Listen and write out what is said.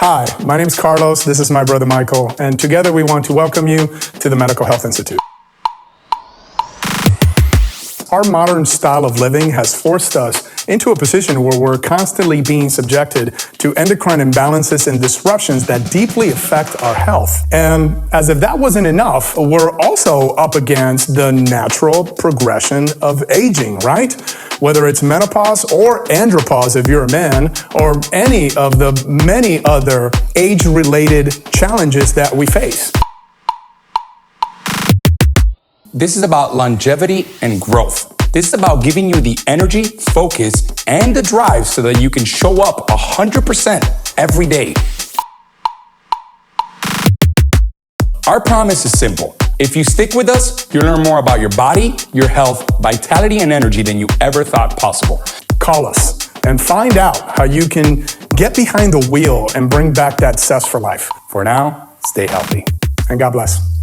Hi, my name is Carlos. This is my brother Michael, and together we want to welcome you to the Medical Health Institute. Our modern style of living has forced us into a position where we're constantly being subjected to endocrine imbalances and disruptions that deeply affect our health. And as if that wasn't enough, we're also up against the natural progression of aging, right? Whether it's menopause or andropause if you're a man, or any of the many other age-related challenges that we face. This is about longevity and growth. This is about giving you the energy, focus, and the drive so that you can show up 100% every day. Our promise is simple. If you stick with us, you'll learn more about your body, your health, vitality, and energy than you ever thought possible. Call us and find out how you can get behind the wheel and bring back that zest for life. For now, stay healthy. And God bless.